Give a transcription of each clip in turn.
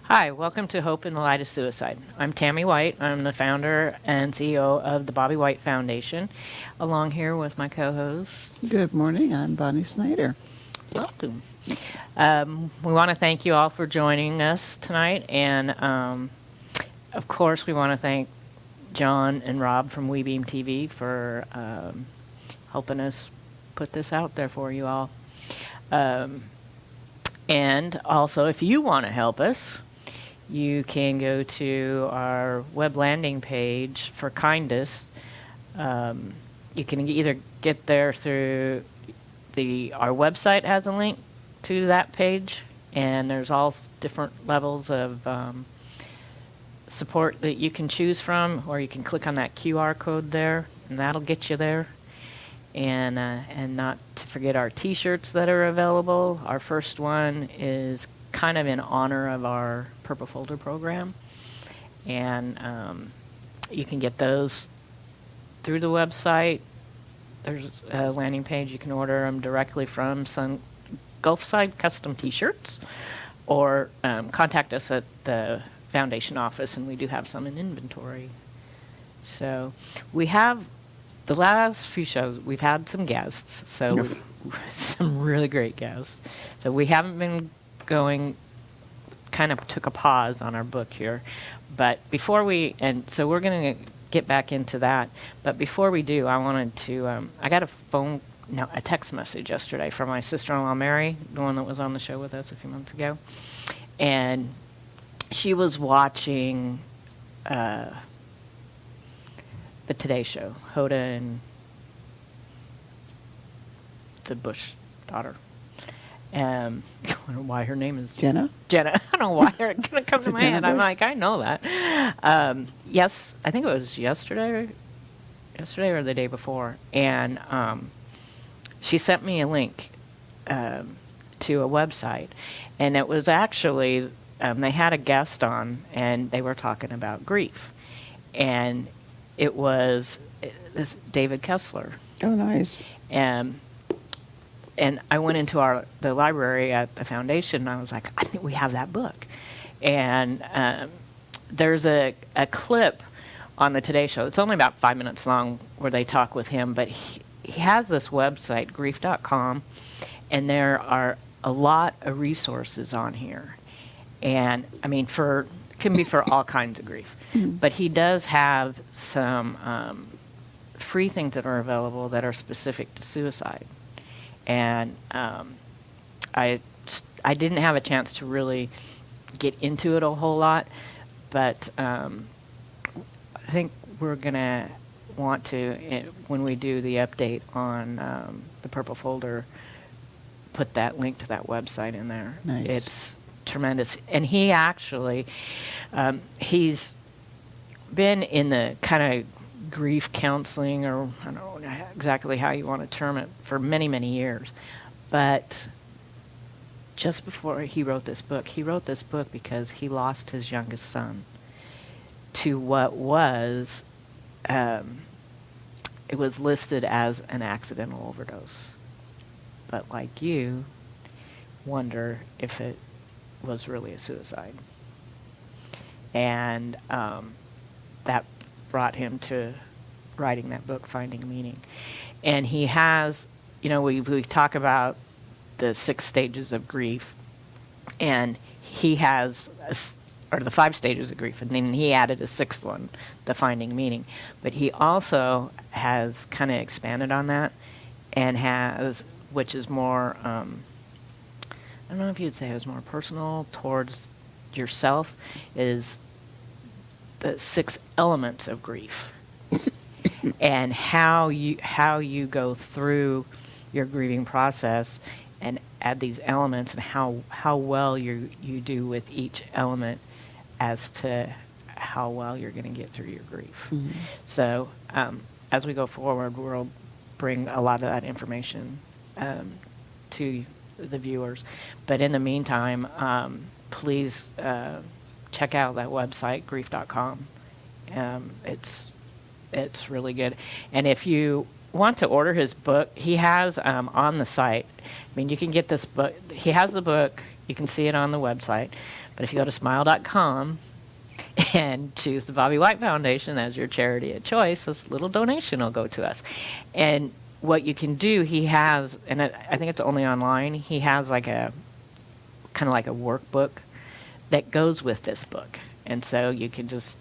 Hi, welcome to Hope in the Light of Suicide. I'm Tammy White. I'm the founder and CEO of the Bobby White Foundation, along here with my co-host. Good morning. I'm Bonnie Snyder. Welcome. We want to thank you all for joining us tonight, and of course, we want to thank John and Rob from WeBeam TV for helping us put this out there for you all. And also, if you want to help us, you can go to our web landing page for Kindness. You can either get there through our website has a link to that page, and there's all different levels of support that you can choose from, or you can click on that QR code there, and that'll get you there. And not to forget our T-shirts that are available. Our first one is kind of in honor of our Purple Folder program, and you can get those through the website. There's a landing page. You can order them directly from Gulfside Custom T-shirts, or contact us at the foundation office, and we do have some in inventory. So we have the last few shows, we've had some guests, so some really great guests. So we haven't been going, kind of took a pause on our book here. But before so we're going to get back into that. But before we do, I wanted to, I got a text message yesterday from my sister-in-law, Mary, the one that was on the show with us a few months ago. And she was watching the Today Show, Hoda and the Bush daughter. I don't know why her name is Jenna. I don't know why it couldn't come to my head. I'm like, I know that. Yes, I think it was yesterday or the day before, and she sent me a link to a website, and it was actually they had a guest on, and they were talking about grief, and it was this David Kessler. Oh, nice. And I went into the library at the foundation, and I was like, I think we have that book. And there's a clip on the Today Show. It's only about 5 minutes long where they talk with him, but he has this website, grief.com, and there are a lot of resources on here. And, I mean, can be for all kinds of grief. But he does have some free things that are available that are specific to suicide. And I didn't have a chance to really get into it a whole lot, but I think we're going to want to, when we do the update on the Purple Folder, put that link to that website in there. Nice. It's tremendous. And he actually, he's been in the kind of grief counseling, or I don't know exactly how you want to term it, for many, many years. But just before he wrote this book because he lost his youngest son to what was, it was listed as an accidental overdose. But like you, wonder if it was really a suicide. And that brought him to writing that book, Finding Meaning. And he has, we talk about the 6 stages of grief, and he has, or the 5 stages of grief, and then he added a 6th one, the Finding Meaning. But he also has kind of expanded on that, and has, which is more, I don't know if you'd say it was more personal towards yourself, is the 6 elements of grief. And how you go through your grieving process and add these elements, and how well you do with each element as to how well you're going to get through your grief. Mm-hmm. So as we go forward, we'll bring a lot of that information to the viewers. But in the meantime, please check out that website, grief.com. It's really good. And if you want to order his book, he has on the site, I mean, you can get this book. He has the book. You can see it on the website. But if you go to smile.com and choose the Bobby White Foundation as your charity of choice, this little donation will go to us. And what you can do, he has, and I think it's only online, he has like a kind of like a workbook that goes with this book. And so you can just,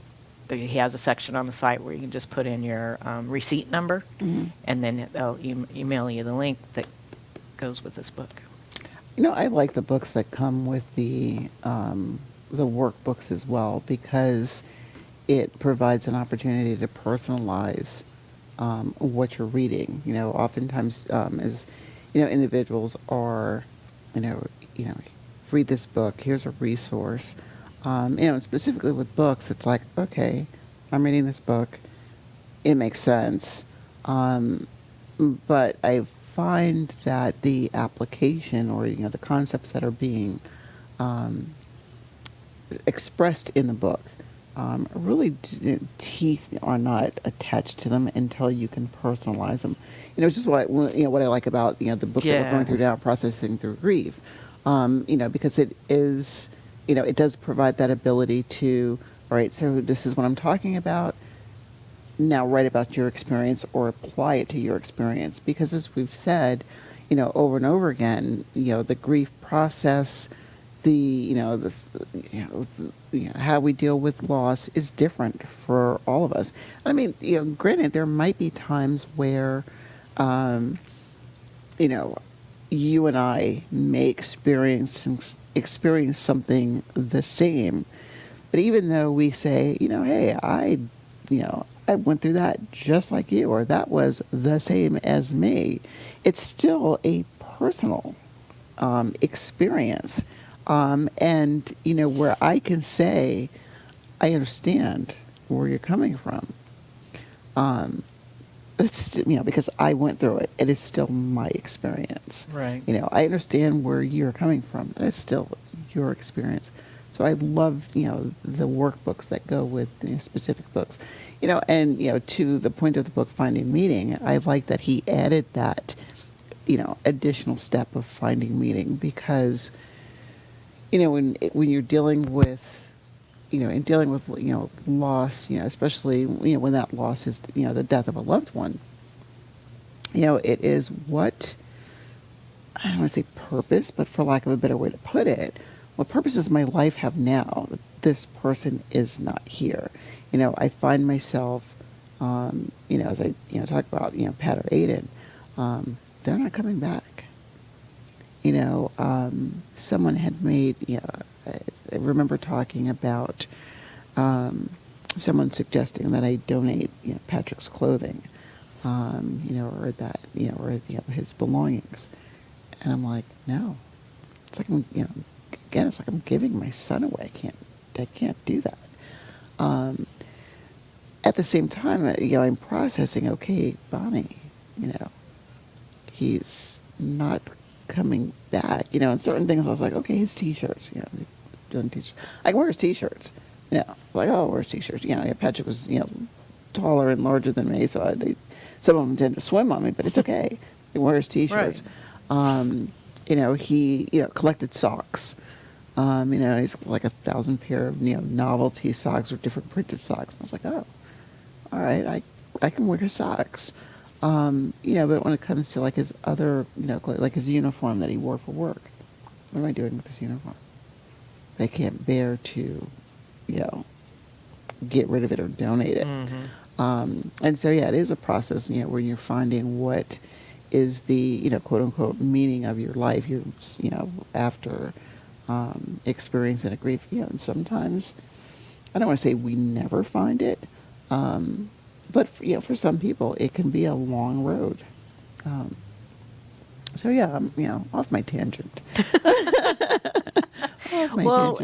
he has a section on the site where you can just put in your receipt number, and then they'll email you the link that goes with this book. You know, I like the books that come with the workbooks as well, because it provides an opportunity to personalize what you're reading. You know, oftentimes, as you know, individuals are, you know, read this book. Here's a resource. You know, specifically with books, it's like, okay, I'm reading this book. It makes sense. But I find that the application, or, you know, the concepts that are being expressed in the book, really teeth are not attached to them until you can personalize them. You know, it's just what I like about, you know, the book that we're going through now, Processing Through Grief. You know, because it is, you know, it does provide that ability to, all right, so this is what I'm talking about. Now write about your experience or apply it to your experience. Because as we've said, you know, over and over again, you know, the grief process, how we deal with loss is different for all of us. I mean, you know, granted, there might be times where, you know, you and I may experience something the same, but even though we say, you know, hey, I went through that just like you, or that was the same as me, it's still a personal experience. And, you know, where I can say, I understand where you're coming from. It's, you know, because I went through it. It is still my experience. Right. You know, I understand where you're coming from. It's still your experience. So I love, you know, the workbooks that go with, you know, specific books. You know, and, you know, to the point of the book, Finding Meaning, I like that he added that, you know, additional step of finding meaning, because, you know, when you're dealing with, you know, loss, you know, especially, you know, when that loss is, you know, the death of a loved one, you know, it is what, I don't want to say purpose, but for lack of a better way to put it, what purpose does my life have now that this person is not here? You know, I find myself, you know, as I, you know, talk about, you know, Pat or Aiden, they're not coming back. You know, someone had made, you know, I remember talking about someone suggesting that I donate, you know, Patrick's clothing, you know, or that, you know, or, you know, his belongings. And I'm like, no. It's like, you know, again, it's like I'm giving my son away. I can't do that. At the same time, you know, I'm processing, okay, Bonnie, you know, he's not coming back, you know, and certain things I was like, okay, his t-shirts, you know, doing t-shirts. I can wear his t-shirts, you know, like, oh, wear his t-shirts. You know, Patrick was, you know, taller and larger than me, so some of them tend to swim on me, but it's okay. He wears t-shirts. Right. You know, he, you know, collected socks. You know, he's like 1,000 pair of, you know, novelty socks or different printed socks. And I was like, oh, all right, I can wear his socks. You know, but when it comes to like his other, you know, like his uniform that he wore for work, what am I doing with his uniform? I can't bear to, you know, get rid of it or donate it. Mm-hmm. And so, yeah, it is a process, you know, where you're finding what is the, you know, quote unquote meaning of your life, you know, after experiencing a grief. You know, and sometimes, I don't want to say we never find it, but you know, for some people, it can be a long road. So yeah, I'm, you know, off my tangent. Well,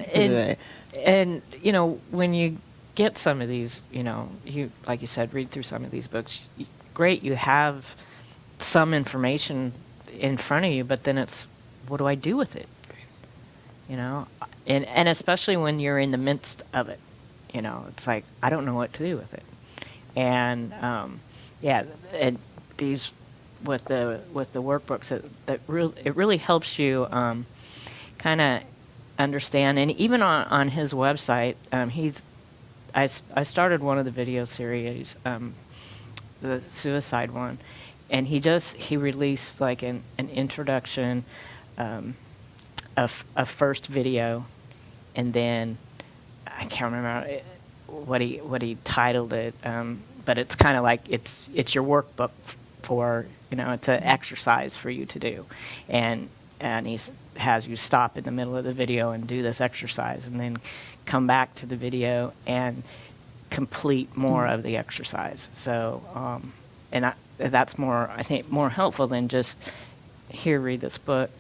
and you know, when you get some of these, you know, you, like you said, read through some of these books, great, you have some information in front of you, but then it's, what do I do with it? You know, and especially when you're in the midst of it, you know, it's like, I don't know what to do with it. And yeah, and these with the workbooks, it really helps you kind of understand. And even on his website, I started one of the video series, the suicide one, and he released like an introduction, a first video, and then I can't remember what he titled it, but it's kind of like it's your workbook for, it's an exercise for you to do, and he has you stop in the middle of the video and do this exercise, and then come back to the video and complete more of the exercise. So, that's more, I think, more helpful than just here, read this book.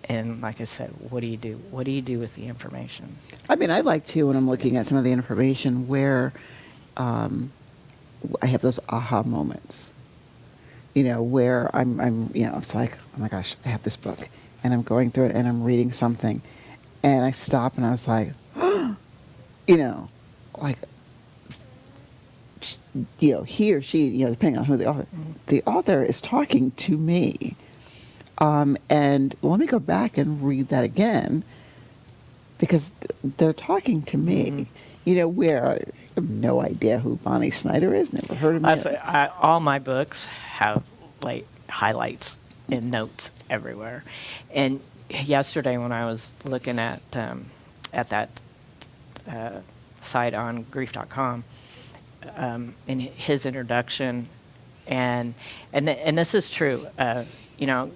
And like I said, what do you do? What do you do with the information? I mean, I like to, when I'm looking at some of the information, where I have those aha moments. Where I'm, it's like, oh my gosh, I have this book, and I'm going through it, and I'm reading something, and I stop, and I was like, like, he or she, depending on who the author is talking to me. And let me go back and read that again, because they're talking to me. Where I have no idea who Bonnie Snyder is, never heard of him. All my books have like highlights and notes everywhere. And yesterday when I was looking at that site on grief.com, in his introduction, and this is true,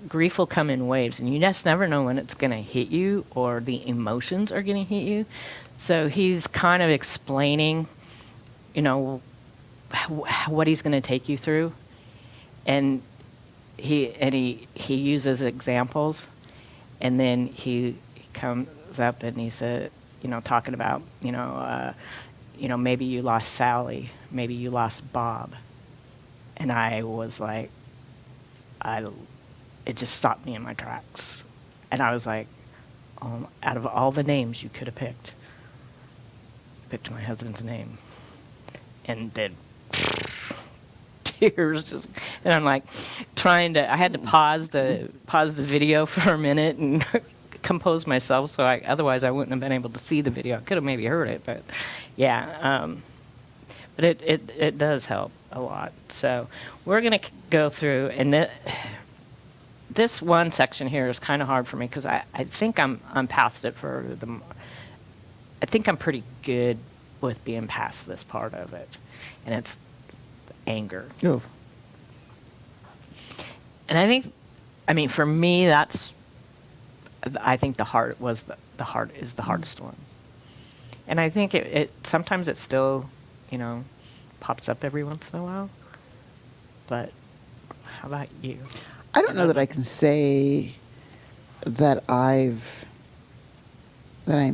grief will come in waves, and you just never know when it's going to hit you or the emotions are going to hit you. So he's kind of explaining, what he's going to take you through, and he uses examples, and then he comes up and he said, talking about, maybe you lost Sally, maybe you lost Bob, and I was like, it just stopped me in my tracks. And I was like, out of all the names you could have picked my husband's name. And then tears just, and I'm like I had to pause the video for a minute and compose myself, so otherwise I wouldn't have been able to see the video. I could have maybe heard it, but yeah. But it does help a lot. So we're going to go through, and this one section here is kind of hard for me because I think I'm past it I think I'm pretty good with being past this part of it, and it's anger. Oh. And I mean, for me, I think the heart is the hardest one. And I think it sometimes it still, pops up every once in a while. But how about you? I don't know that I can say that I'm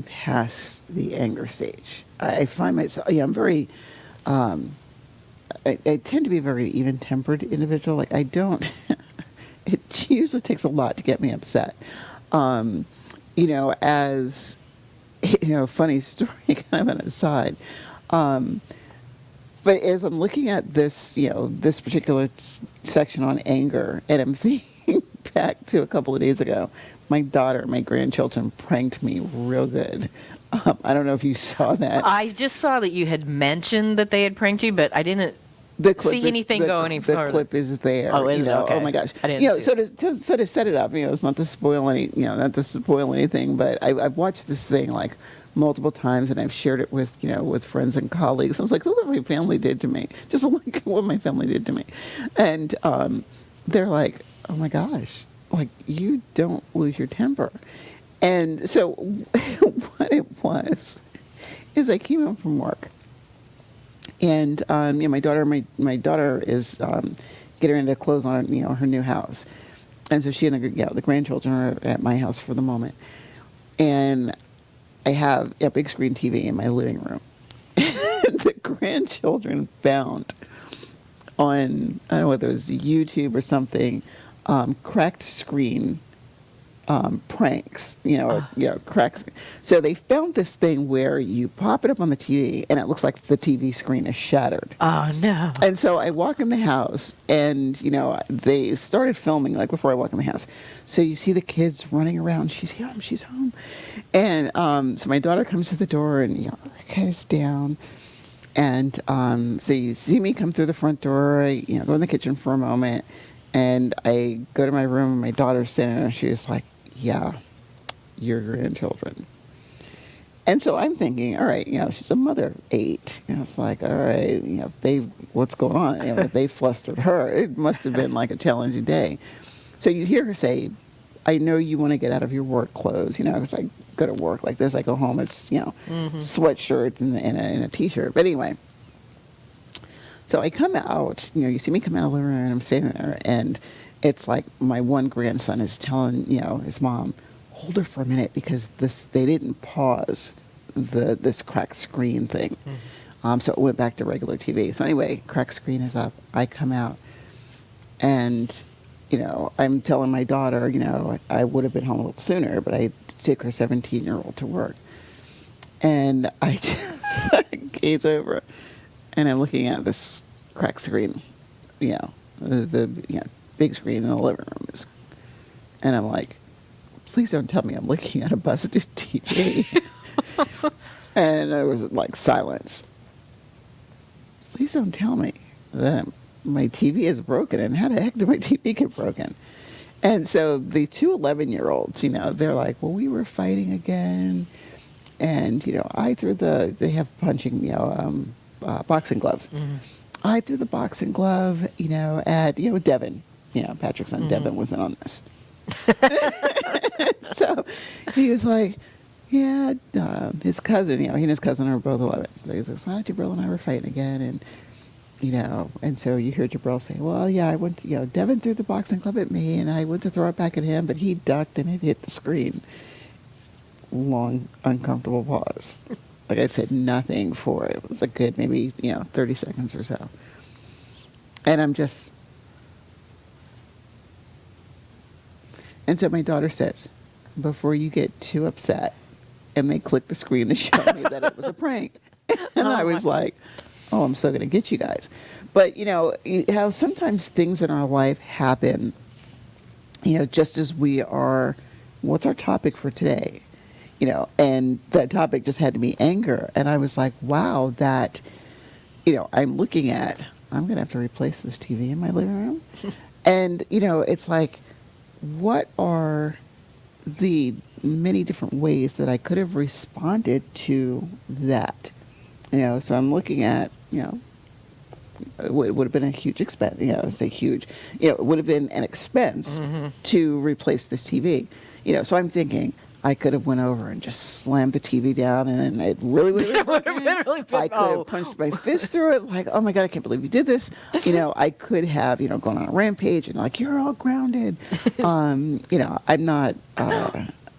past the anger stage. I find myself, I'm very, I tend to be a very even-tempered individual. Like, I don't, it usually takes a lot to get me upset. Funny story, kind of an aside. But as I'm looking at this, this particular section on anger, and I'm thinking back to a couple of days ago, my grandchildren pranked me real good. I don't know if you saw that. I just saw that you had mentioned that they had pranked you, but I didn't see anything go any further. The clip is there. Oh, is it? Okay. Oh my gosh! I didn't see it. So to set it up, it's not to spoil anything, but I've watched this thing like multiple times, and I've shared it with with friends and colleagues. I was like, look what my family did to me. Just look at what my family did to me, and they're like, oh my gosh, like you don't lose your temper. And so what it was is I came home from work, and my daughter is getting ready to close on her new house, and so she and the grandchildren are at my house for the moment, and I have a big screen TV in my living room. The grandchildren found on, I don't know whether it was YouTube or something, cracked screen pranks, or, cracks. So they found this thing where you pop it up on the TV and it looks like the TV screen is shattered. Oh, no. And so I walk in the house and, they started filming like before I walk in the house. So you see the kids running around. She's home. She's home. And so my daughter comes to the door and, her head is down. And so you see me come through the front door. I, go in the kitchen for a moment. And I go to my room and my daughter's sitting there and she's like, yeah, your grandchildren. And so I'm thinking, all right, she's a mother of 8. It's like, all right, what's going on? If they flustered her, it must have been like a challenging day. So you hear her say, I know you want to get out of your work clothes, because I go to work like this. I go home, it's, sweatshirt and a T-shirt. But anyway, so I come out, you see me come out of the living room and I'm sitting there and it's like my one grandson is telling, his mom, hold her for a minute because they didn't pause this cracked screen thing. So it went back to regular TV. So anyway, cracked screen is up. I come out and, I'm telling my daughter, I would have been home a little sooner, but I took her 17-year-old to work. And I just gaze over and I'm looking at this cracked screen, the big screen in the living room. And I'm like, please don't tell me I'm looking at a busted TV. And there was like silence. Please don't tell me that my TV is broken. And how the heck did my TV get broken? And so the two 11-year-olds, they're like, well, we were fighting again. And, I threw they have punching, boxing gloves. Mm-hmm. I threw the boxing glove, at, Devin. Patrick's son, Devin, wasn't on this. So he was like, yeah, his cousin, he and his cousin are both 11. So he says, Jabril and I were fighting again. And, and so you hear Jabril say, well, yeah, I went to, Devin threw the boxing glove at me and I went to throw it back at him, but he ducked and it hit the screen. Long, uncomfortable pause. Like I said, nothing for it. It was a good maybe, 30 seconds or so. And I'm just... And so my daughter says, before you get too upset, and they click the screen to show me that it was a prank. And I was like, oh, I'm so going to get you guys. But, how sometimes things in our life happen, just as we are, what's our topic for today? And that topic just had to be anger. And I was like, wow, that, I'm looking at, I'm going to have to replace this TV in my living room. And, it's like, what are the many different ways that I could have responded to that? So I'm looking at, it would have been a huge expense, say huge, it would have been an expense to replace this TV. So I'm thinking, I could have went over and just slammed the TV down and it really would have been I could have punched my fist through it like, oh my God, I can't believe you did this. I could have, gone on a rampage and like, you're all grounded. I'm not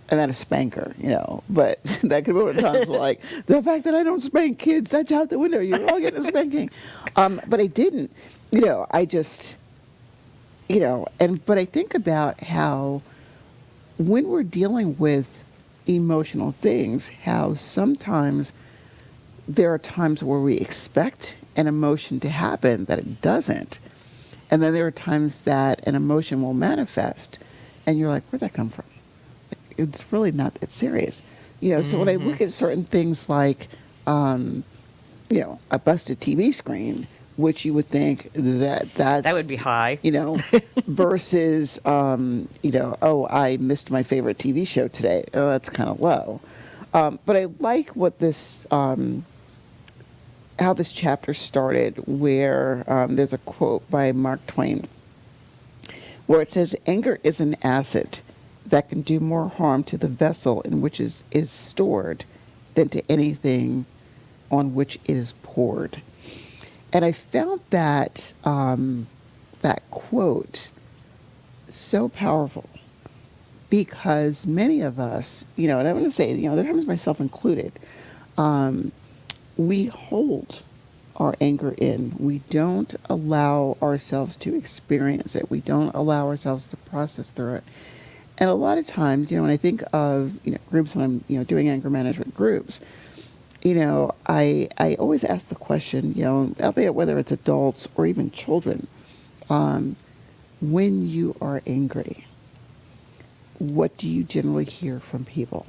a spanker, but that could be one of the times like, the fact that I don't spank kids, that's out the window. You're all getting a spanking. But I didn't, I just, but I think about how when we're dealing with emotional things, how sometimes there are times where we expect an emotion to happen that it doesn't. And then there are times that an emotion will manifest and you're like, where'd that come from? It's really not that serious. So when I look at certain things like, a busted TV screen, which you would think that would be high, versus, oh, I missed my favorite TV show today. Oh, that's kind of low. But I like what this, how this chapter started, where there's a quote by Mark Twain, where it says, anger is an acid that can do more harm to the vessel in which is stored than to anything on which it is poured. And I found that that quote so powerful because many of us, and I'm going to say, there are times myself included, we hold our anger in. We don't allow ourselves to experience it. We don't allow ourselves to process through it. And a lot of times, when I think of, groups when I'm, doing anger management groups, I always ask the question, albeit whether it's adults or even children, when you are angry, what do you generally hear from people?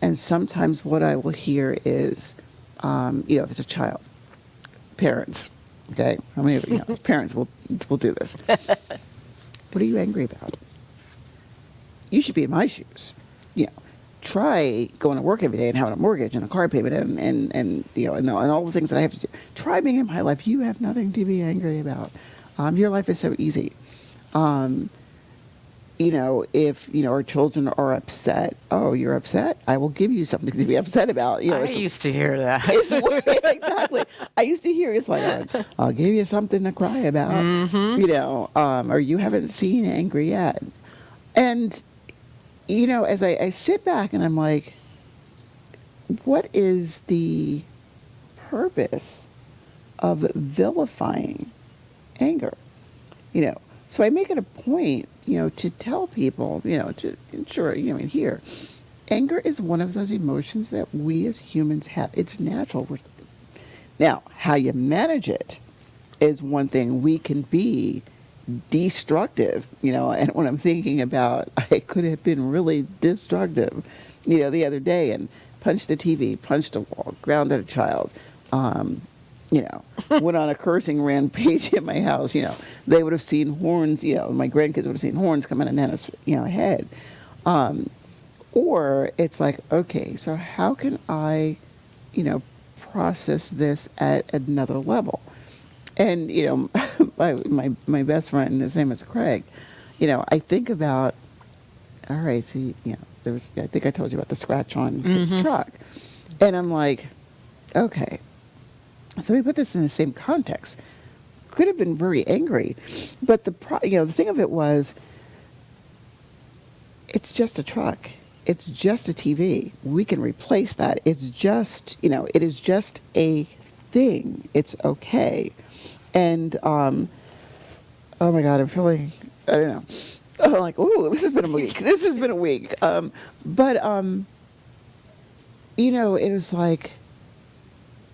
And sometimes what I will hear is, if it's a child, parents, okay? How many of parents will do this? What are you angry about? You should be in my shoes. Try going to work every day and having a mortgage and a car payment and all the things that I have to do. Try being in my life. You have nothing to be angry about. Your life is so easy. If, our children are upset, oh, you're upset? I will give you something to be upset about. I used to hear that. Exactly. I used to hear it's like, I'll give you something to cry about, or you haven't seen angry yet. And, as I sit back and I'm like, what is the purpose of vilifying anger? So I make it a point, to tell people, to ensure, here, anger is one of those emotions that we as humans have. It's natural. Now, how you manage it is one thing. We can be destructive, and when I'm thinking about, I could have been really destructive, the other day and punched the TV, punched a wall, grounded a child, went on a cursing rampage in my house. They would have seen horns, my grandkids would have seen horns coming in Nana's, head. Or it's like, okay, so how can I, process this at another level? And, my best friend, his name is Craig, I think about, all right, so, there was, I think I told you about the scratch on his truck. And I'm like, okay, so we put this in the same context. Could have been very angry, but the thing of it was, it's just a truck. It's just a TV. We can replace that. It's just, it is just a thing. It's okay. And, oh my God, I'm feeling, I don't know. I'm like, ooh, this has been a week. This has been a week. But it was like,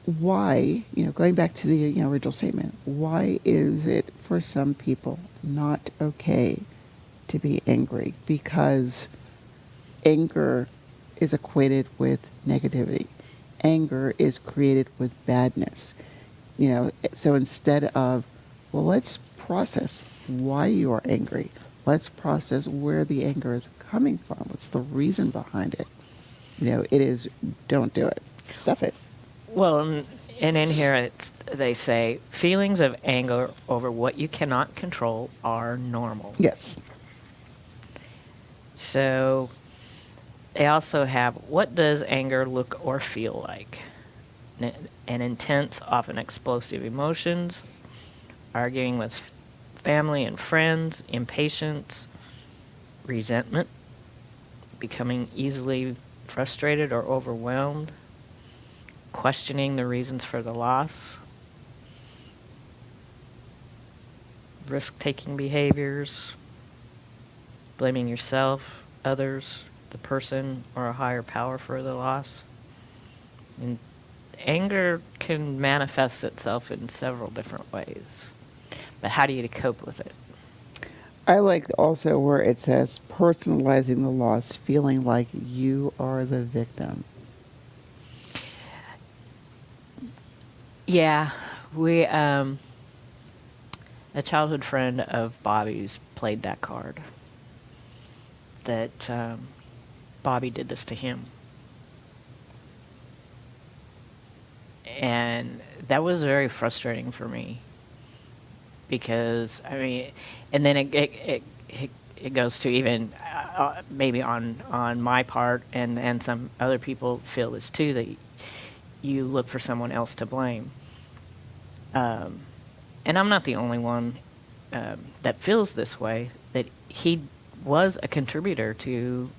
why, going back to the original statement, why is it for some people not okay to be angry? Because anger is equated with negativity. Anger is created with badness. So instead of, well, let's process why you are angry. Let's process where the anger is coming from. What's the reason behind it? It is, don't do it. Stuff it. Well, and in here they say feelings of anger over what you cannot control are normal. Yes. So they also have, what does anger look or feel like? An intense, often explosive emotions, arguing with family and friends, impatience, resentment, becoming easily frustrated or overwhelmed, questioning the reasons for the loss, risk-taking behaviors, blaming yourself, others, the person, or a higher power for the loss. And anger can manifest itself in several different ways. But how do you cope with it? I like also where it says personalizing the loss, feeling like you are the victim. Yeah, we, a childhood friend of Bobby's played that card. That Bobby did this to him. And that was very frustrating for me. Because, and then it goes to even maybe on my part, and some other people feel this too, that you look for someone else to blame. And I'm not the only one that feels this way, that he was a contributor to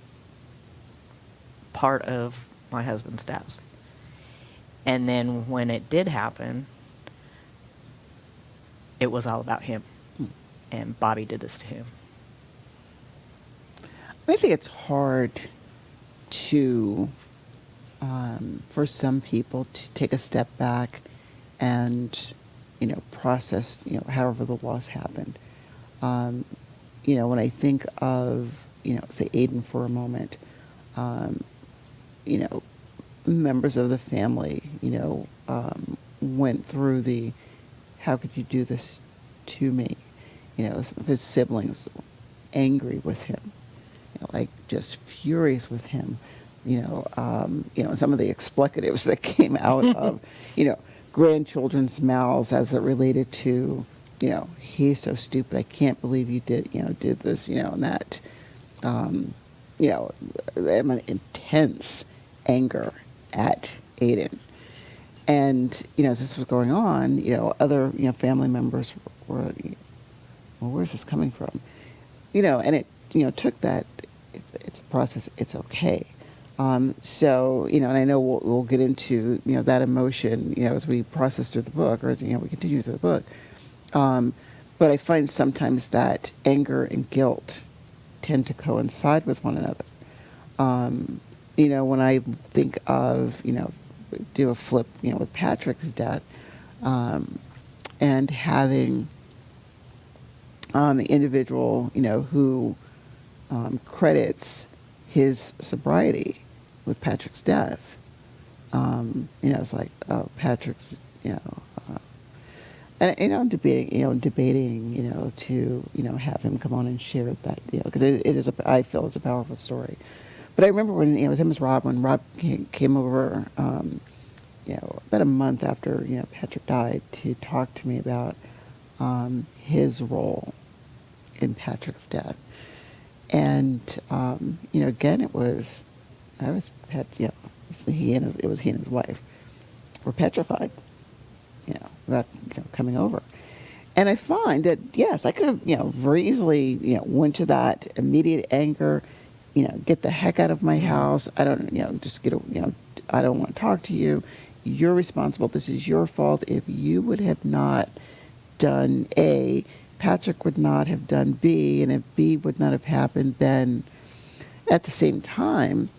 part of my husband's death. And then when it did happen, it was all about him. And Bobby did this to him. I think it's hard to, for some people to take a step back and, process, however the loss happened. When I think of, say Aiden for a moment, um, you know, members of the family, went through the, how could you do this to me? Some of his siblings angry with him, like just furious with him. Some of the expletives that came out of, grandchildren's mouths as it related to, he's so stupid. I can't believe you did this, and that, an intense anger at Aiden. And, as this was going on, other, family members were, well, where's this coming from? And it, took that, it's a process, it's okay. So, and I know we'll get into, that emotion, as we process through the book, or as, we continue through the book. But I find sometimes that anger and guilt tend to coincide with one another. When I think of, do a flip, with Patrick's death, and having the individual, who credits his sobriety with Patrick's death, it's like, oh, Patrick's, and debating, to, have him come on and share that, because it is, I feel it's a powerful story. But I remember when, it was him as Rob, when Rob came over, about a month after, Patrick died, to talk to me about his role in Patrick's death. And, again, it was he and his wife were petrified, about, coming over. And I find that, yes, I could have, very easily, went to that immediate anger, get the heck out of my house. I don't, just get, I don't want to talk to you. You're responsible. This is your fault. If you would have not done A, Patrick would not have done B, and if B would not have happened, then at the same time,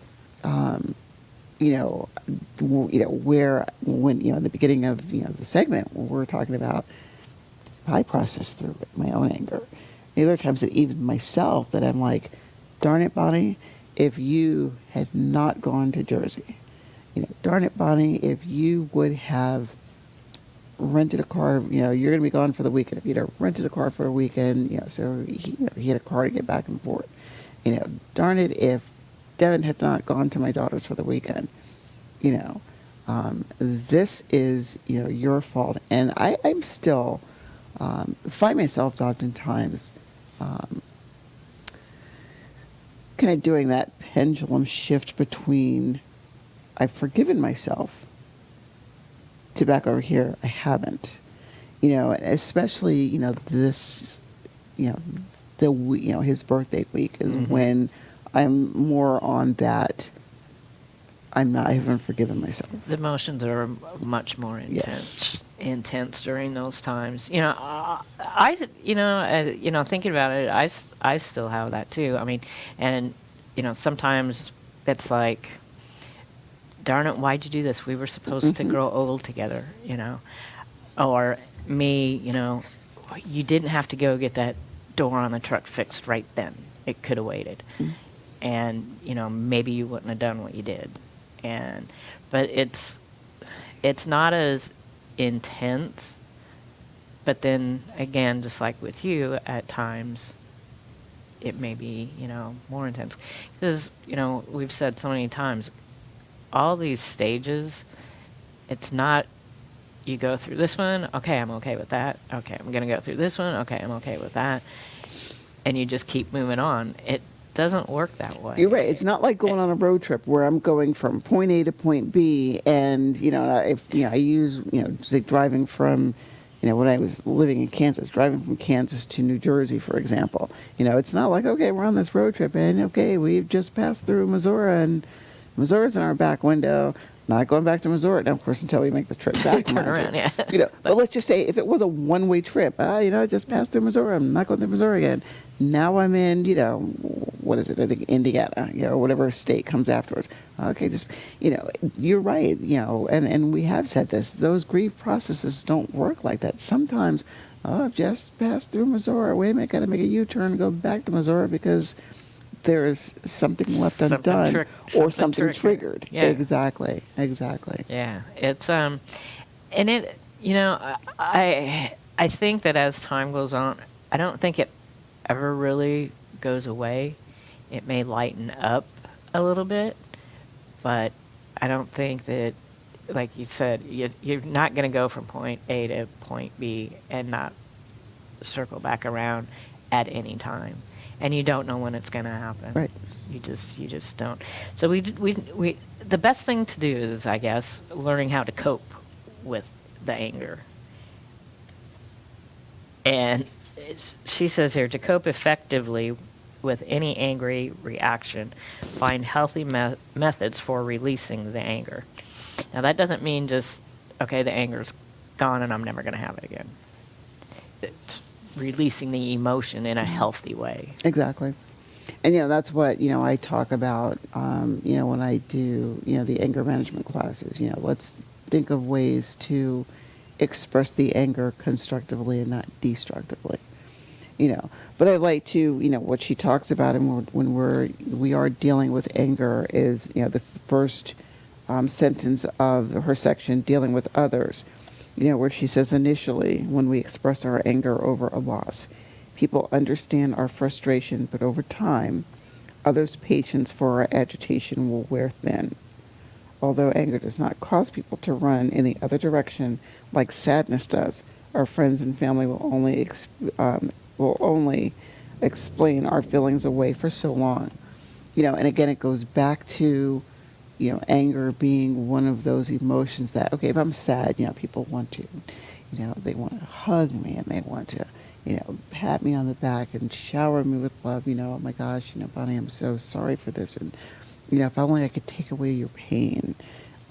where, when, in the beginning of, the segment, when we're talking about, I process through my own anger. The other times that even myself, that I'm like, darn it, Bonnie, if you had not gone to Jersey, darn it, Bonnie, if you would have rented a car, you're going to be gone for the weekend. If you'd have rented a car for a weekend, so he had a car to get back and forth. Darn it, if Devin had not gone to my daughter's for the weekend, this is, your fault. And I'm still, find myself oftentimes, kind of doing that pendulum shift between I've forgiven myself to back over here, I haven't. Especially, this, his birthday week is when I'm more on that, I haven't forgiven myself. The emotions are much more intense during those times. Thinking about it, I still have that too. I mean, and, sometimes it's like, darn it, why'd you do this? We were supposed to grow old together, Or me, you didn't have to go get that door on the truck fixed right then. It could have waited. And, maybe you wouldn't have done what you did. But it's not as intense, but then again, just like with you, at times it may be, more intense. Because, we've said so many times, all these stages, it's not, you go through this one, okay, I'm okay with that. Okay, I'm going to go through this one, okay, I'm okay with that. And you just keep moving on. It doesn't work that way. You're right. It's not like going on a road trip where I'm going from point A to point B, and I use say driving from, when I was living in Kansas, driving from Kansas to New Jersey, for example. It's not like, okay, we're on this road trip, and okay, we've just passed through Missouri, and Missouri's in our back window. Not going back to Missouri, now, of course, until we make the trip back. Turn around, yeah. But let's just say if it was a one-way trip, I just passed through Missouri, I'm not going to Missouri again. Now I'm in, what is it? I think Indiana, or whatever state comes afterwards. Okay, just, you're right, and we have said this, those grief processes don't work like that. Sometimes, I've just passed through Missouri. Wait a minute, got to make a U-turn and go back to Missouri because there is something left undone or something triggered. Yeah. Exactly. Yeah, it's and it, I think that as time goes on, I don't think it ever really goes away. It may lighten up a little bit, but I don't think that, like you said, you're not going to go from point A to point B and not circle back around at any time, and you don't know when it's going to happen. Right. You just don't. So we the best thing to do is, I guess, learning how to cope with the anger. And she says here, to cope effectively with any angry reaction, find healthy methods for releasing the anger. Now, that doesn't mean just, okay, the anger's gone and I'm never going to have it again. It's releasing the emotion in a healthy way. Exactly. And, that's what, I talk about, when I do, the anger management classes. Let's think of ways to express the anger constructively and not destructively. But I like to, what she talks about, and when we are dealing with anger is, this first sentence of her section, dealing with others, where she says, initially, when we express our anger over a loss, people understand our frustration, but over time, others' patience for our agitation will wear thin. Although anger does not cause people to run in the other direction like sadness does, our friends and family will only explain our feelings away for so long. And again, it goes back to, anger being one of those emotions that, okay, if I'm sad, people want to, they want to hug me and they want to, pat me on the back and shower me with love. Oh my gosh, Bonni, I'm so sorry for this. And, if only I could take away your pain.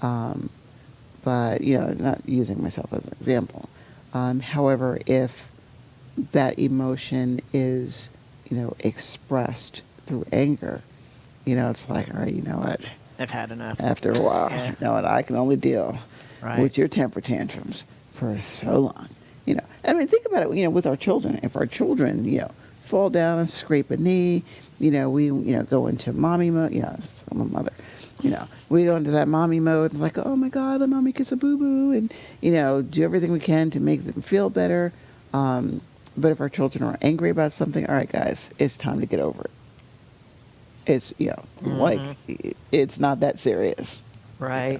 But, not using myself as an example. However, if that emotion is, expressed through anger, it's like, all right, you know what? I've had enough. After a while, Yeah. you know what? I can only deal with your temper tantrums for so long. I mean, think about it, with our children. If our children, fall down and scrape a knee, we, go into mommy mode. I'm a mother. We go into that mommy mode and like, oh my God, let mommy kiss a boo-boo, and, do everything we can to make them feel better. But if our children are angry about something, all right, guys, it's time to get over it. It's, like, it's not that serious. Right.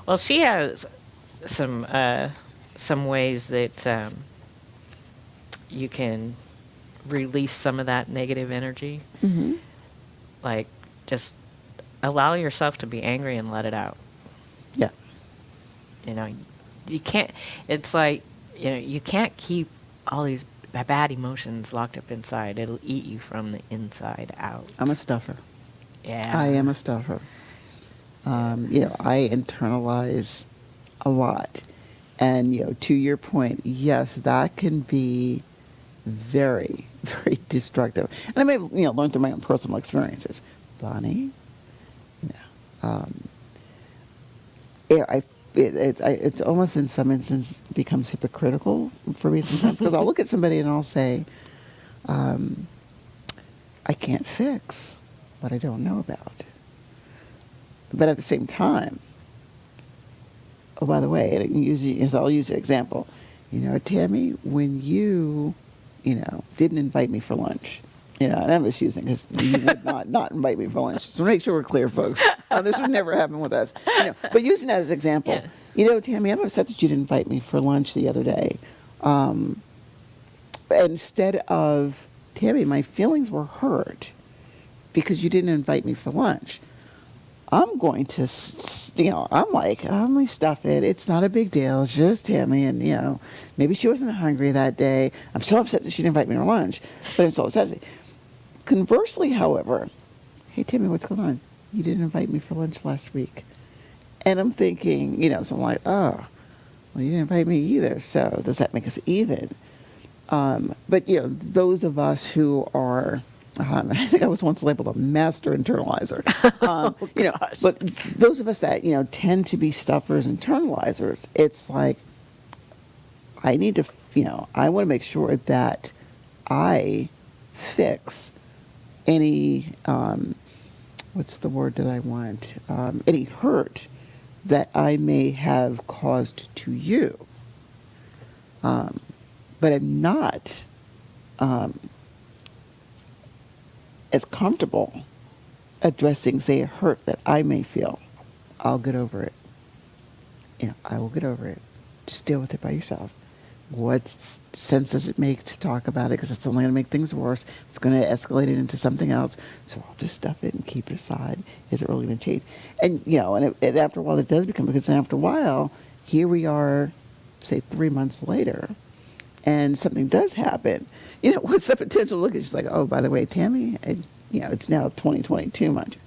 Well, she has some ways that you can release some of that negative energy. Mm-hmm. Like, just allow yourself to be angry and let it out. Yeah. You can't, it's like, you can't keep all these bad emotions locked up inside. It'll eat you from the inside out. I'm a stuffer. Yeah. I am a stuffer. I internalize a lot. And, to your point, yes, that can be very, very destructive. And I may have, learned through my own personal experiences. Bonni, it's almost in some instances becomes hypocritical for me sometimes, because I'll look at somebody and I'll say, I can't fix what I don't know about. But at the same time, oh, by the way, I'll use an example. Tammy, when you, didn't invite me for lunch, and I'm just using because you would not invite me for lunch. So make sure we're clear, folks. This would never happen with us. But using that as an example, Tammy, I'm upset that you didn't invite me for lunch the other day. Instead of, Tammy, my feelings were hurt because you didn't invite me for lunch. I'm going to, I'm like, I'm going to stuff it. It's not a big deal. It's just Tammy. And, maybe she wasn't hungry that day. I'm still upset that she didn't invite me to lunch, but I'm still upset. Conversely, however, hey, Tammy, what's going on? You didn't invite me for lunch last week. And I'm thinking, so I'm like, oh, well, you didn't invite me either. So does that make us even? But, those of us who are I think I was once labeled a master internalizer. You know, gosh. but those of us that, you know, tend to be stuffers, internalizers, it's like, I need to, you know, I want to make sure that I fix any, what's the word that I want? Any hurt that I may have caused to you. But I'm not as comfortable addressing, say, a hurt that I may feel. I'll get over it. Yeah, I will get over it. Just deal with it by yourself. What sense does it make to talk about it? Because it's only going to make things worse. It's going to escalate it into something else. So I'll just stuff it and keep it aside. Is it really going to change? And, you know, and after a while it does become, because then after a while, here we are, say 3 months later, and something does happen. You know, what's the potential look at? She's like, oh, by the way, Tammy, you know, it's now 2022 month.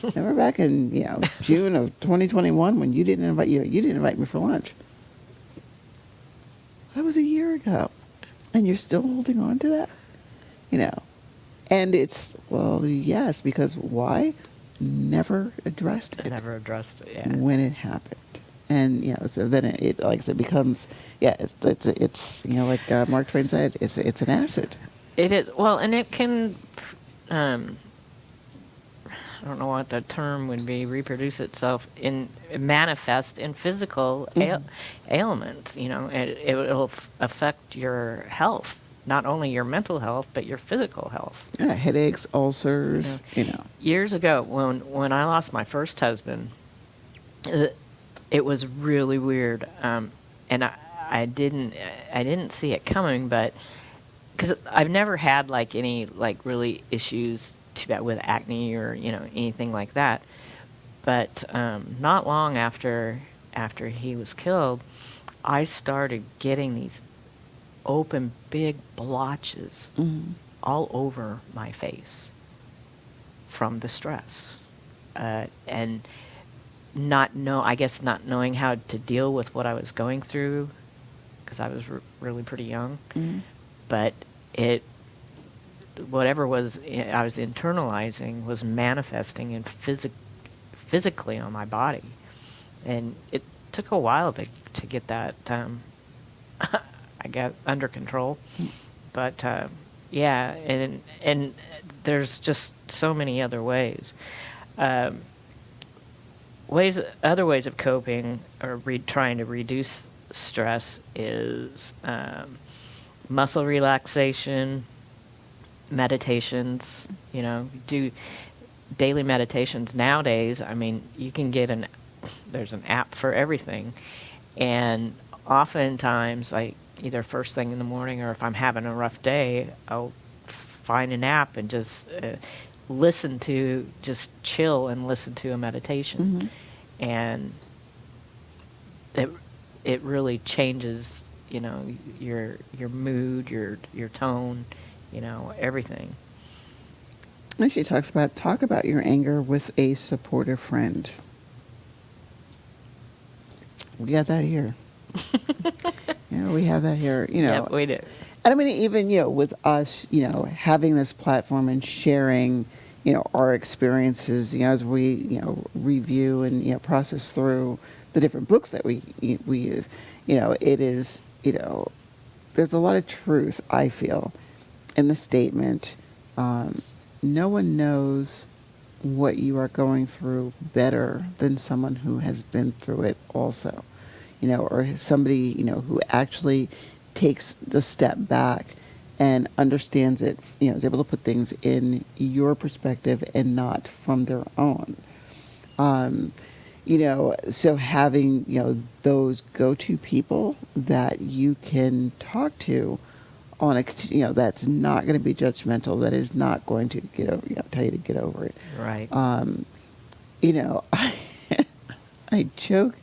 Remember back in, you know, June of 2021 when you didn't invite me for lunch. That was a year ago. And you're still holding on to that? You know. And it's, well, yes, because why? Never addressed it. Never addressed it, yeah. When it happened. And, you know, so then it like I said, becomes, yeah, it's you know, like Mark Twain said, it's an acid. It is. Well, and it can, I don't know what the term would be, reproduce itself manifest in physical ailments. You know, it'll affect your health, not only your mental health, but your physical health. Yeah, headaches, ulcers, you know. Years ago, when I lost my first husband, it was really weird, and I didn't see it coming, but because I've never had like any like really issues with acne or, you know, anything like that, but not long after he was killed, I started getting these open big blotches all over my face from the stress, and not knowing how to deal with what I was going through, because I was really pretty young, but whatever I was internalizing was manifesting in physically on my body, and it took a while to get that I guess under control, but yeah, and there's just so many other ways. Other ways of coping or trying to reduce stress is muscle relaxation, meditations. You know, do daily meditations nowadays. I mean, you can get there's an app for everything, and oftentimes, like either first thing in the morning or if I'm having a rough day, I'll find an app and just chill and listen to a meditation, and it really changes, you know, your mood, your tone, you know, everything. She talk about your anger with a supportive friend. We got that here. You know, we have that here. You know, yeah, we do. And I mean, even, you know, with us, you know, having this platform and sharing, you know, our experiences, you know, as we, you know, review and, you know, process through the different books that we use, you know, it is, you know, there's a lot of truth, I feel, in the statement. No one knows what you are going through better than someone who has been through it also, you know, or somebody, you know, who actually takes the step back and understands it, you know, is able to put things in your perspective and not from their own. You know, so having, you know, those go-to people that you can talk to on a, you know, that's not going to be judgmental, that is not going to get over, you know, tell you to get over it. Right. You know, I joke.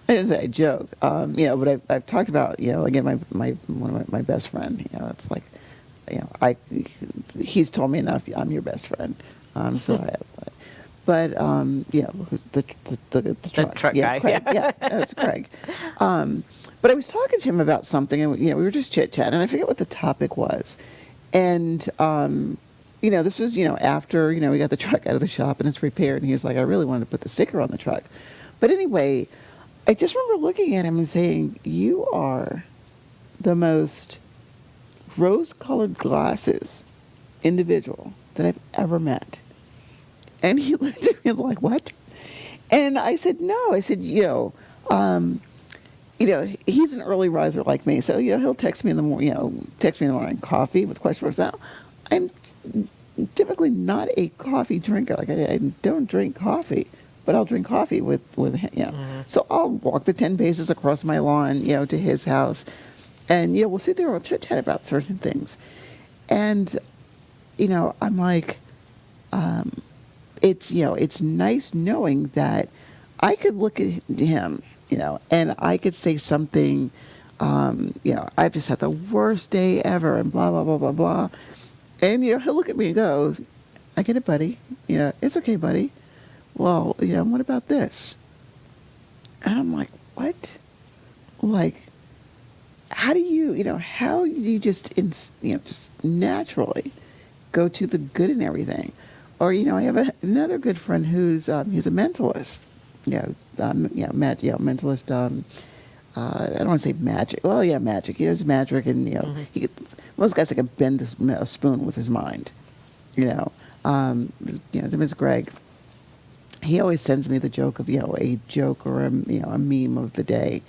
I didn't say I joke. You know, but I've talked about, you know, again, one of my best friend. You know, it's like, you know, he's told me enough. I'm your best friend. But you know, the truck guy. Craig, yeah, that's Craig. But I was talking to him about something, and you know, we were just chit chatting, and I forget what the topic was, and this was, after, we got the truck out of the shop and it's repaired. And he was like, I really wanted to put the sticker on the truck. But anyway, I just remember looking at him and saying, you are the most rose-colored glasses individual that I've ever met. And he looked at me like, what? And I said, no. I said, he's an early riser like me. So, he'll text me in the morning, coffee with question marks. Now, I'm typically not a coffee drinker. Like, I don't drink coffee, but I'll drink coffee with him, Mm-hmm. So I'll walk the 10 paces across my lawn, to his house. And, we'll sit there and we'll chit-chat about certain things. And, I'm like, it's nice knowing that I could look at him, and I could say something, I've just had the worst day ever and blah, blah, blah, blah, blah. And, he'll look at me and go, I get it, buddy. It's okay, buddy. Well, what about this? And I'm like, what? Like, how do you just naturally go to the good in everything? Or, I have another good friend who's, he's a mentalist. Mentalist, I don't want to say magic. Well, yeah, magic. He's magic, and, most guys can bend a spoon with his mind. Ms. Greg, he always sends me the joke of, a joke or a meme of the day.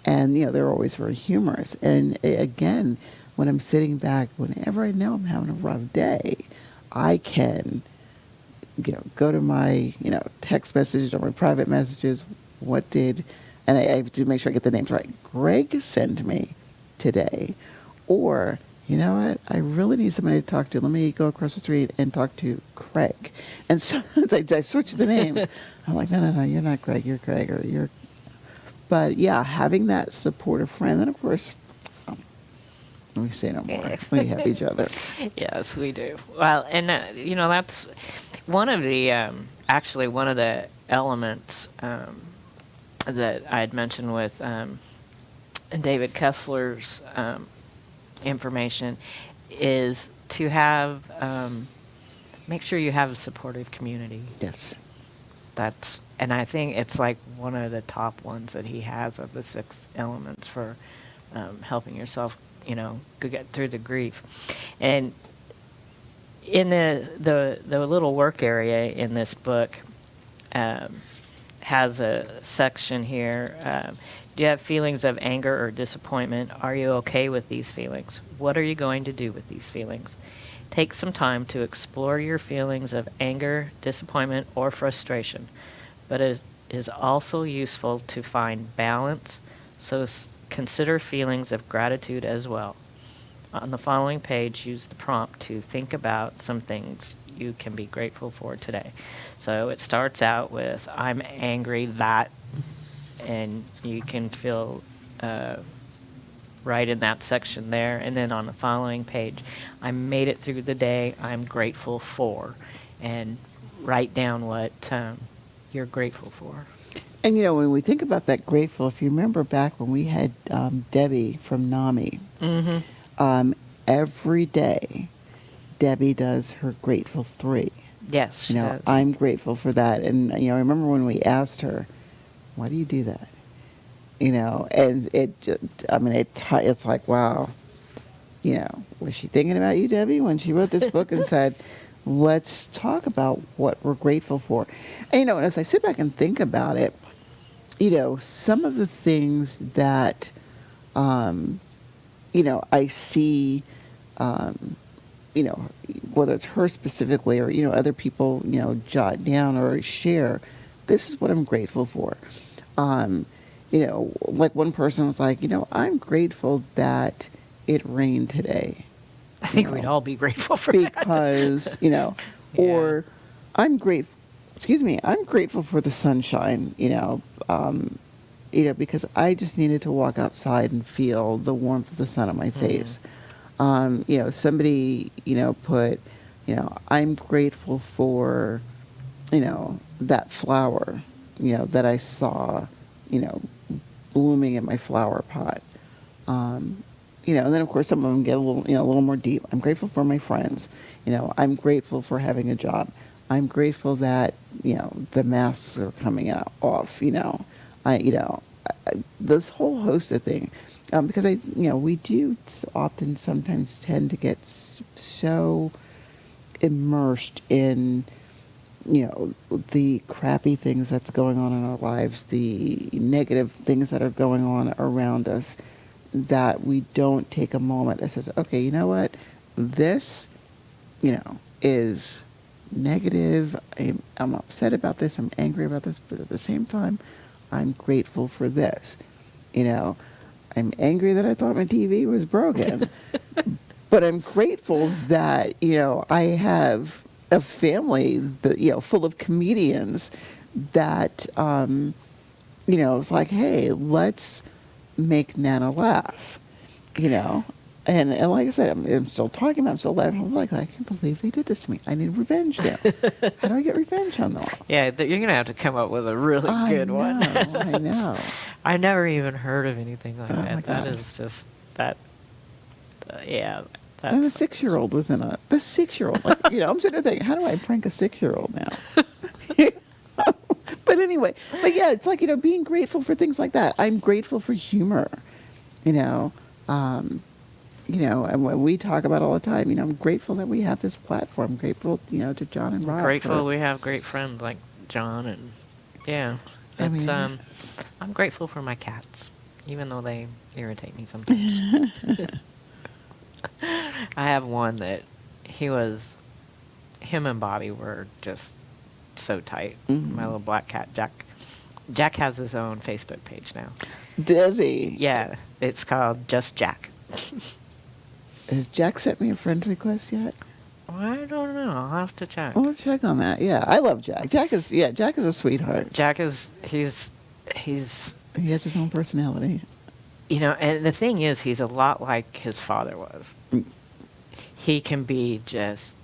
And, they're always very humorous. And again, when I'm sitting back, whenever I know I'm having a rough day, I can, go to my, text messages or my private messages. And I have to make sure I get the names right. Greg sent me today. Or, you know what? I really need somebody to talk to. Let me go across the street and talk to Craig. And sometimes I switch the names. I'm like, no, you're not Greg. You're Craig. Or you're... But, yeah, having that supportive friend. And, of course, let me say no more. We have each other. Yes, we do. Well, and, that's one of the, actually one of the elements that I had mentioned with David Kessler's information is to have, make sure you have a supportive community. Yes. And I think it's like one of the top ones that he has of the 6 elements for helping yourself, get through the grief. And in the little work area in this book has a section here. Do you have feelings of anger or disappointment? Are you okay with these feelings? What are you going to do with these feelings? Take some time to explore your feelings of anger, disappointment, or frustration. But it is also useful to find balance, so consider feelings of gratitude as well. On the following page, use the prompt to think about some things you can be grateful for today. So it starts out with, I'm angry that, and you can feel right in that section there. And then on the following page, I made it through the day, I'm grateful for, and write down what you're grateful for. And, when we think about that grateful, if you remember back when we had Debbie from NAMI, every day Debbie does her grateful 3. Yes, she does. I'm grateful for that. And, I remember when we asked her, why do you do that? And it just, it's like, wow, was she thinking about you, Debbie, when she wrote this book and said, let's talk about what we're grateful for. And, and as I sit back and think about it, some of the things that, I see, whether it's her specifically or, other people, jot down or share, this is what I'm grateful for. Like one person was like, I'm grateful that it rained today. I think we'd all be grateful for that. Because, or I'm grateful for the sunshine, because I just needed to walk outside and feel the warmth of the sun on my face. Somebody, put, I'm grateful for, that flower, that I saw, blooming in my flower pot. and then of course some of them get a little more deep. I'm grateful for my friends. I'm grateful for having a job. I'm grateful that, the masks are coming off, this whole host of things. Because we do often sometimes tend to get so immersed in, the crappy things that's going on in our lives, the negative things that are going on around us, that we don't take a moment that says, okay, you know what, this, is negative. I'm upset about this. I'm angry about this, but at the same time, I'm grateful for this. I'm angry that I thought my TV was broken, but I'm grateful that, I have a family that, full of comedians that, it's like, hey, let's make Nana laugh, And like I said, I'm still talking about it, I'm still laughing. I was like, I can't believe they did this to me. I need revenge now. How do I get revenge on them all? Yeah, you're going to have to come up with a really good one. I know. I never even heard of anything like Oh, that. my That God. is just, yeah. That's, And the 6-year-old was in the 6-year-old. Like, I'm sitting there thinking, how do I prank a 6-year-old now? But anyway, yeah, it's like, being grateful for things like that. I'm grateful for humor, and when we talk about all the time, I'm grateful that we have this platform. Grateful, to John and Rob. grateful we have great friends like John and, yeah. It's, I'm grateful for my cats, even though they irritate me sometimes. I have one that him and Bobby were just so tight. Mm-hmm. My little black cat, Jack. Jack has his own Facebook page now. Does he? Yeah, it's called Just Jack. Has Jack sent me a friend request yet? I don't know. I'll have to check. Well, let's check on that. Yeah, I love Jack. Jack is a sweetheart. Jack is, He has his own personality. And the thing is, he's a lot like his father was. Mm. He can be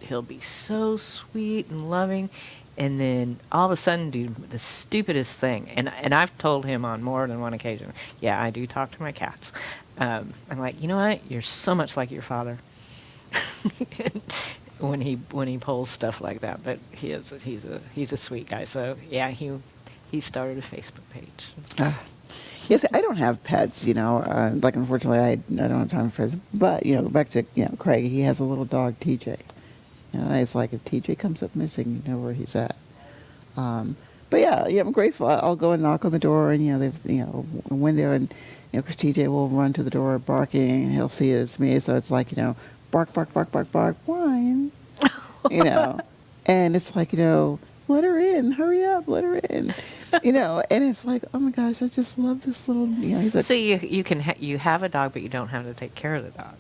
he'll be so sweet and loving, and then all of a sudden do the stupidest thing. And I've told him on more than one occasion, yeah, I do talk to my cats. I'm like, you know what? You're so much like your father. when he pulls stuff like that, but he's a sweet guy. So yeah, he started a Facebook page. Yes, I don't have pets. Like unfortunately, I don't have time for pets. But back to Craig, he has a little dog, TJ. And it's like if TJ comes up missing, you know where he's at. But yeah, I'm grateful. I'll go and knock on the door, and they've a window, and because TJ will run to the door barking, and he'll see it's me. So it's like bark, bark, bark, bark, bark, whine. And it's like let her in, hurry up, let her in. And it's like, oh my gosh, I just love this little. He's like. So you have a dog, but you don't have to take care of the dog.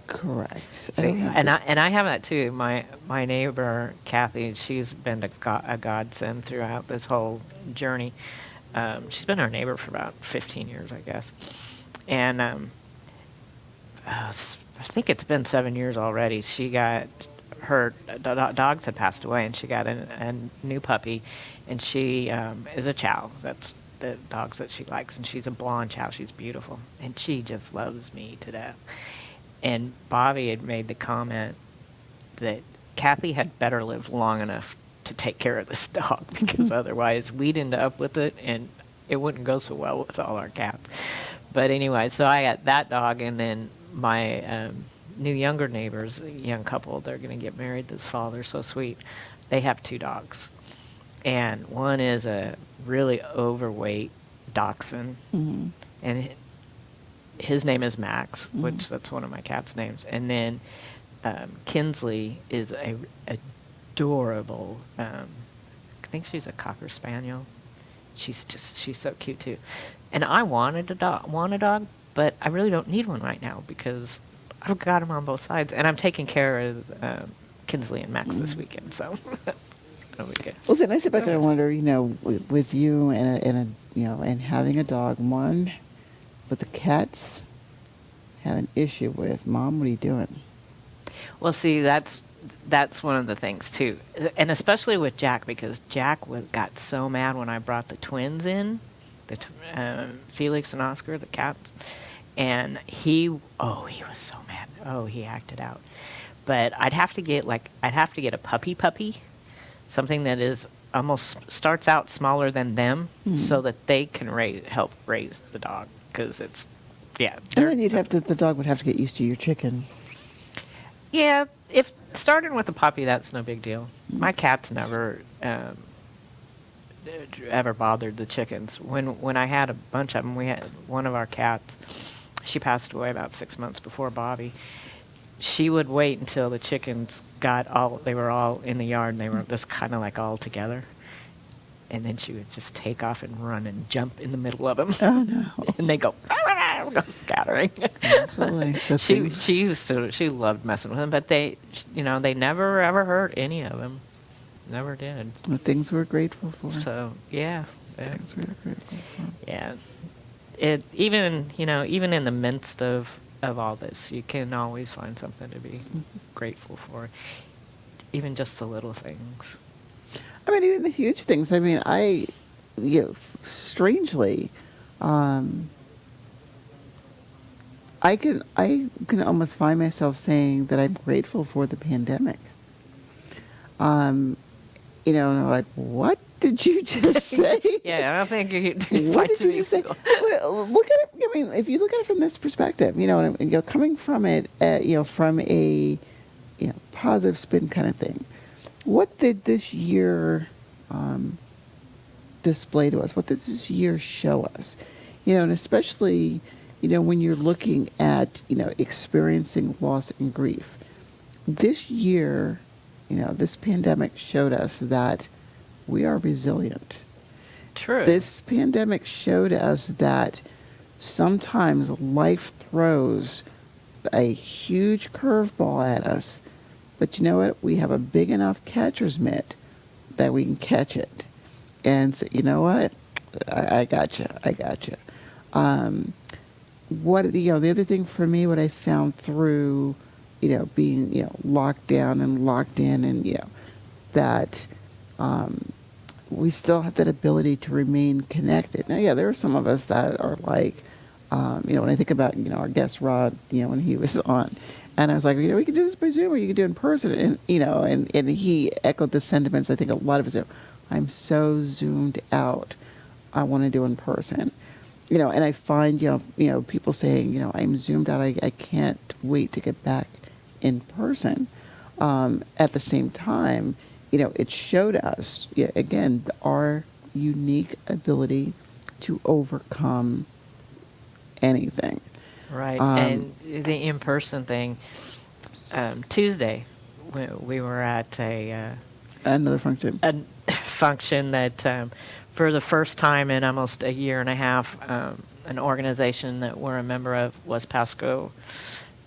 Correct. See, and I have that too. My neighbor Kathy, she's been a godsend throughout this whole journey. She's been our neighbor for about 15 years, I guess, and I think it's been 7 years already. She got her dogs had passed away, and she got a new puppy, and she is a chow. That's the dogs that she likes, and she's a blonde chow. She's beautiful, and she just loves me to death. And Bobby had made the comment that Kathy had better live long enough to take care of this dog, because otherwise we'd end up with it, and it wouldn't go so well with all our cats. But anyway, so I got that dog, and then my new younger neighbors, a young couple, they're going to get married this fall. They're so sweet. They have 2 dogs. And one is a really overweight dachshund, Mm-hmm. and his name is Max, which that's one of my cat's names. And then Kinsley is a adorable, I think she's a Cocker Spaniel. She's so cute too. And I want a dog, but I really don't need one right now because I've got them on both sides, and I'm taking care of Kinsley and Max this weekend, so it'll be good. Well, and I sit back and I wonder, with you and having a dog, one, but the cats have an issue with, Mom, what are you doing? Well, see, that's one of the things too, and especially with Jack, because Jack got so mad when I brought the twins in, Felix and Oscar, the cats, And he was so mad. Oh, he acted out. But I'd have to get a puppy, something that is almost starts out smaller than them, so that they can help raise the dog, because it's, yeah. And then the dog would have to get used to your chicken. Yeah, if starting with a puppy, that's no big deal. My cats never ever bothered the chickens. When I had a bunch of them, we had one of our cats. She passed away about 6 months before Bobby. She would wait until the chickens they were all in the yard, and they were just kind of like all together. And then she would just take off and run and jump in the middle of them. Oh, no. And they go scattering. Absolutely. She loved messing with them, but they never ever hurt any of them. Never did. The things we're grateful for. So, yeah. Things we're grateful for. Yeah. Even in the midst of all this, you can always find something to be grateful for. Even just the little things. I mean, even the huge things. I mean, strangely, I can almost find myself saying that I'm grateful for the pandemic. And I'm like, what did you just say? Yeah, I don't think you. What did you just say? Look at it. I mean, if you look at it from this perspective, and coming from it, from a positive spin kind of thing. What did this year display to us? What did this year show us? And especially, when you're looking at, experiencing loss and grief. This year, this pandemic showed us that we are resilient. True. This pandemic showed us that sometimes life throws a huge curveball at us. But you know what? We have a big enough catcher's mitt that we can catch it. And say, you know what? I got you. The other thing for me, what I found through, being, locked down and locked in, and, that we still have that ability to remain connected. Now, yeah, there are some of us that are like, when I think about, our guest Rod, when he was on, and I was like, we can do this by Zoom, or you can do it in person. And, and he echoed the sentiments. I think a lot of us are, I'm so zoomed out. I want to do in person. And I find, people saying, I'm zoomed out. I can't wait to get back in person. At the same time, it showed us, again, our unique ability to overcome anything. Right. And the in-person thing, Tuesday, we were at another function. A function that, for the first time in almost a year and a half, an organization that we're a member of, West Pasco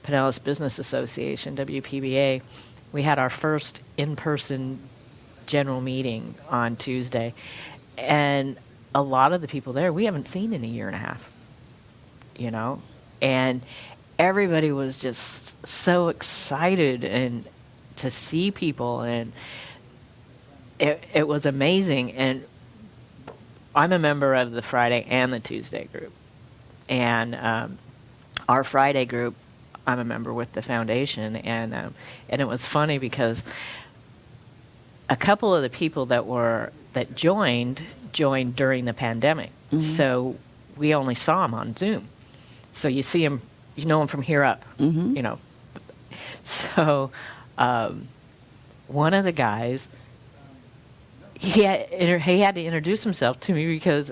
Pinellas Business Association, WPBA. We had our first in-person general meeting on Tuesday, and a lot of the people there we haven't seen in a year and a half. And everybody was just so excited and to see people, and it was amazing. And I'm a member of the Friday and the Tuesday group, and our Friday group, I'm a member with the foundation, and it was funny because a couple of the people that joined during the pandemic, so we only saw them on Zoom. So you see him, you know him from here up, So one of the guys, he had to introduce himself to me because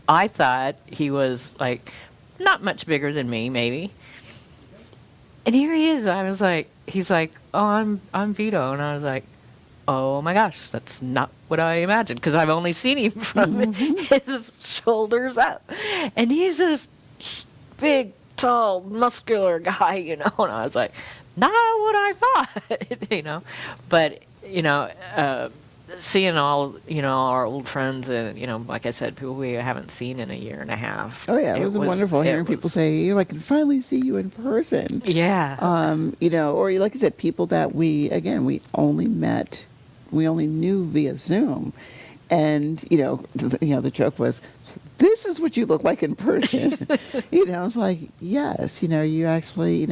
I thought he was like not much bigger than me, maybe. And here he is. I was like, he's like, oh, I'm Vito, and I was like, oh my gosh, that's not what I imagined, because I've only seen him from his shoulders up, and he's this big, tall, muscular guy, and I was like, not what I thought, but, seeing all, our old friends and, like I said, people we haven't seen in a year and a half. Oh, yeah, it was wonderful hearing people say, I can finally see you in person. Yeah. Or like you said, people that we only knew via Zoom. And, the joke was, this is what you look like in person. It's like, yes, you actually,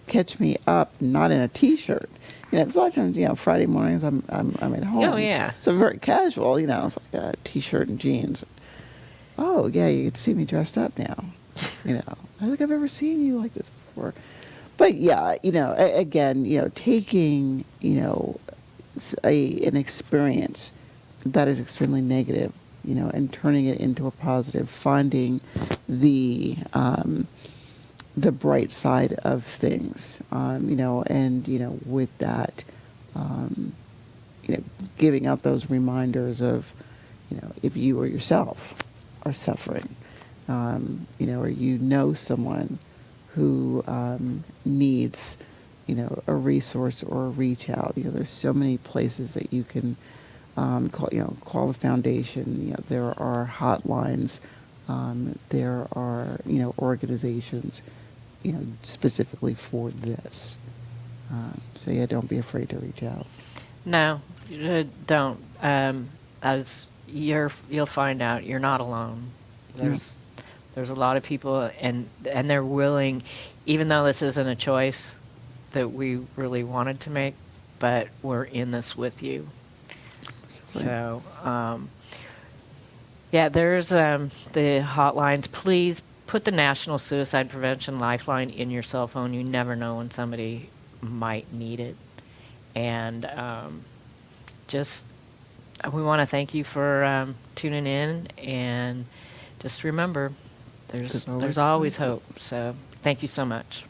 catch me up, not in a t-shirt. 'Cause a lot of times, Friday mornings I'm at home. Oh, yeah. So I'm very casual, it's like a t-shirt and jeans. Oh, yeah, you get to see me dressed up now. I don't think I've ever seen you like this before. But yeah, again, taking, an experience that is extremely negative, and turning it into a positive, finding the bright side of things, and, with that, um, giving out those reminders of, if you or yourself are suffering, or someone who needs, a resource or a reach out. There's so many places that you can call the foundation. There are hotlines. There are, organizations, specifically for this. So yeah, don't be afraid to reach out. No, don't. As you'll find out, you're not alone. There's a lot of people, and they're willing, even though this isn't a choice that we really wanted to make, but we're in this with you. Absolutely. So, yeah, there's the hotlines. Please put the National Suicide Prevention Lifeline in your cell phone. You never know when somebody might need it. And we want to thank you for tuning in. And just remember, there's always hope. So thank you so much.